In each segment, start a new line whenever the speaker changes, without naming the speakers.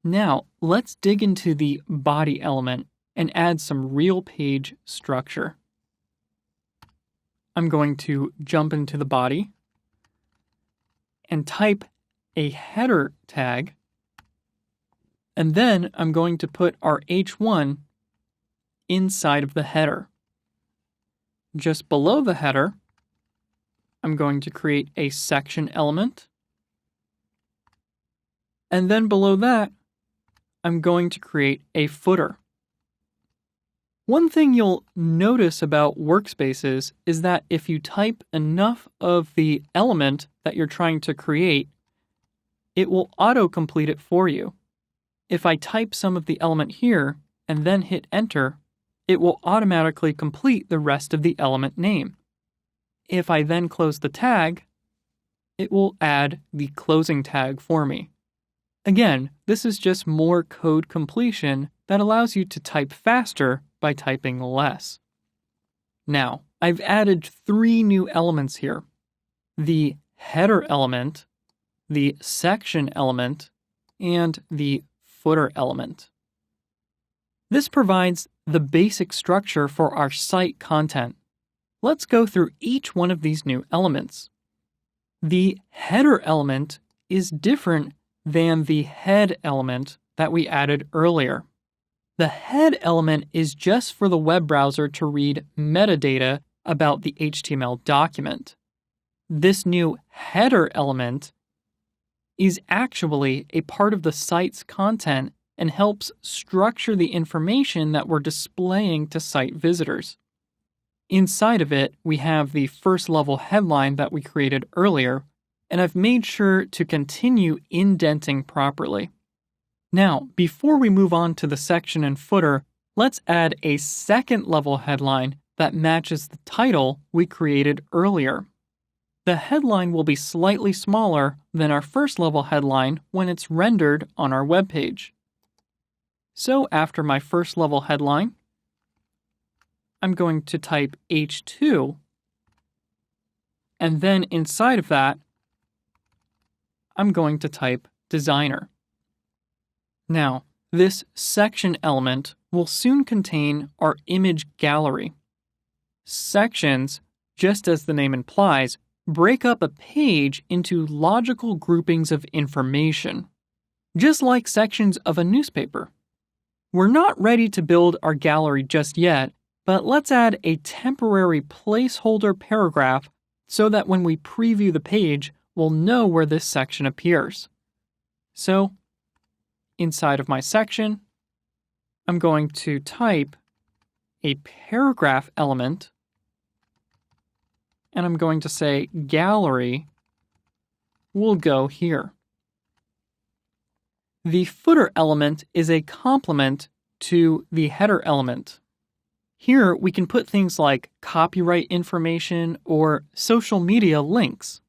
Now, let's dig into the body element and add some real page structure. I'm going to jump into the body and type a header tag, and then I'm going to put our H1 inside of the header. Just below the header, I'm going to create a section element, and then below that, I'm going to create a footer. One thing you'll notice about workspaces is that if you type enough of the element that you're trying to create, it will autocomplete it for you. If I type some of the element here and then hit enter, it will automatically complete the rest of the element name. If I then close the tag, it will add the closing tag for me. Again, this is just more code completion that allows you to type faster by typing less. Now, I've added 3 new elements here: the header element, the section element, and the footer element. This provides the basic structure for our site content. Let's go through each one of these new elements. The header element is different than the head element that we added earlier. The head element is just for the web browser to read metadata about the HTML document. This new header element is actually a part of the site's content and helps structure the information that we're displaying to site visitors. Inside of it, we have the first level headline that we created earlier, and I've made sure to continue indenting properly. Now, before we move on to the section and footer, let's add a second level headline that matches the title we created earlier. The headline will be slightly smaller than our first level headline when it's rendered on our web page. So after my first level headline, I'm going to type H2, and then inside of that, I'm going to type designer. Now, this section element will soon contain our image gallery. Sections, just as the name implies, break up a page into logical groupings of information, just like sections of a newspaper. We're not ready to build our gallery just yet, but let's add a temporary placeholder paragraph so that when we preview the page, we'll know where this section appears. So, inside of my section, I'm going to type a paragraph element, and I'm going to say gallery will go here. The footer element is a complement to the header element. Here, we can put things like copyright information or social media links.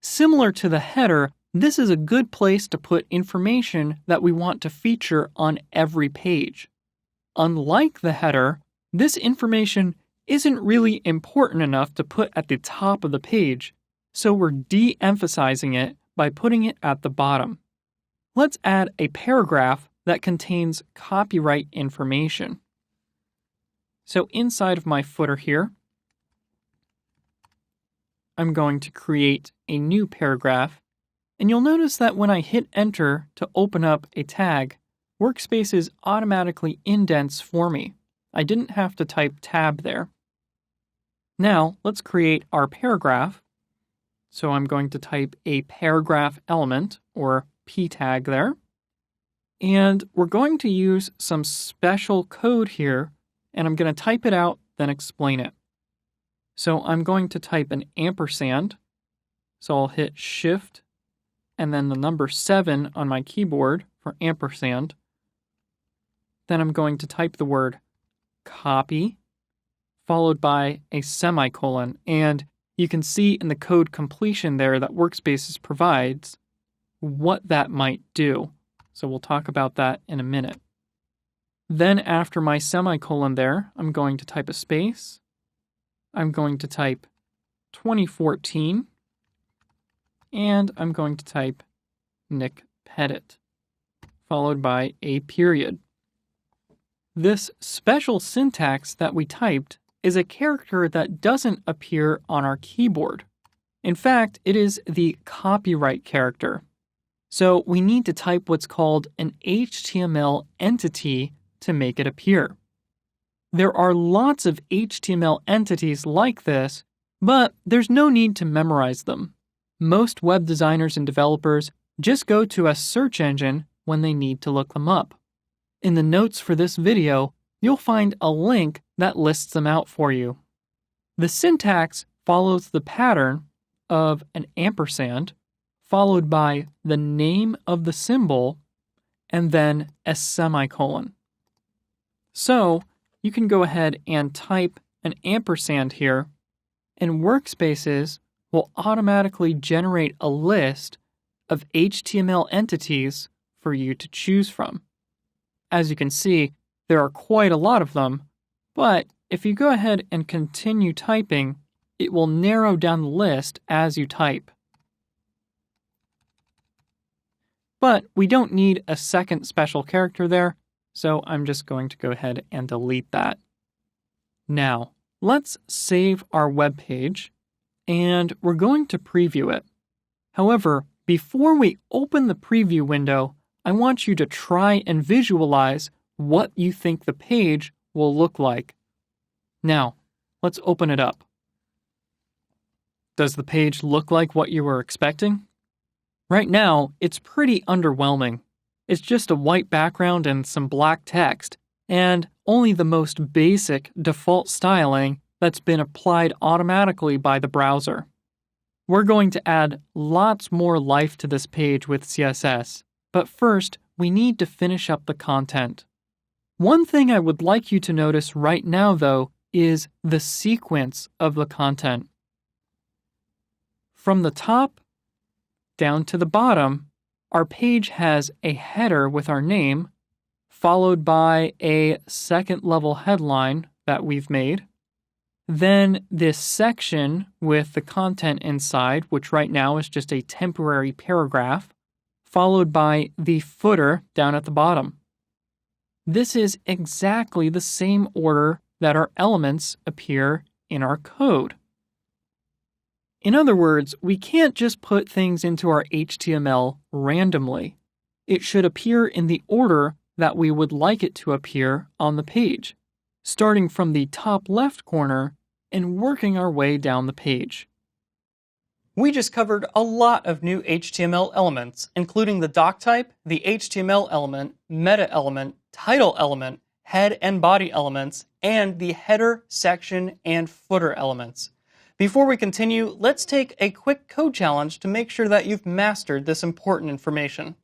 Similar to the header, this is a good place to put information that we want to feature on every page. Unlike the header, this information isn't really important enough to put at the top of the page, so we're de-emphasizing it by putting it at the bottom. Let's add a paragraph that contains copyright information. So inside of my footer here, I'm going to create a new paragraph, and you'll notice that when I hit enter to open up a tag, Workspaces automatically indents for me. I didn't have to type tab there. Now let's create our paragraph. So I'm going to type a paragraph element, or p tag there. And we're going to use some special code here, and I'm going to type it out, then explain it. So I'm going to type an ampersand. So I'll hit Shift and then the number 7 on my keyboard for ampersand. Then I'm going to type the word copy, followed by a semicolon. And you can see in the code completion there that Workspaces provides what that might do. So we'll talk about that in a minute. Then after my semicolon there, I'm going to type a space. I'm going to type 2014. And I'm going to type Nick Pettit, followed by a period. This special syntax that we typed is a character that doesn't appear on our keyboard. In fact, it is the copyright character. So we need to type what's called an HTML entity to make it appear. There are lots of HTML entities like this, but there's no need to memorize them. Most web designers and developers just go to a search engine when they need to look them up. In the notes for this video, you'll find a link that lists them out for you. The syntax follows the pattern of an ampersand, followed by the name of the symbol, and then a semicolon. So you can go ahead and type an ampersand here, and Workspaces will automatically generate a list of HTML entities for you to choose from. As you can see, there are quite a lot of them, but if you go ahead and continue typing, it will narrow down the list as you type. But we don't need a second special character there, so I'm just going to go ahead and delete that. Now, let's save our web page, and we're going to preview it. However, before we open the preview window, I want you to try and visualize what you think the page will look like. Now, let's open it up. Does the page look like what you were expecting? Right now, it's pretty underwhelming. It's just a white background and some black text, and only the most basic default styling that's been applied automatically by the browser. We're going to add lots more life to this page with CSS, but first, we need to finish up the content. One thing I would like you to notice right now, though, is the sequence of the content. From the top down to the bottom, our page has a header with our name, followed by a second-level headline that we've made, then this section with the content inside, which right now is just a temporary paragraph, followed by the footer down at the bottom. This is exactly the same order that our elements appear in our code. In other words, we can't just put things into our HTML randomly. It should appear in the order that we would like it to appear on the page, starting from the top left corner and working our way down the page. We just covered a lot of new HTML elements, including the doc type, the HTML element, meta element, title element, head and body elements, and the header, section, and footer elements. Before we continue, let's take a quick code challenge to make sure that you've mastered this important information.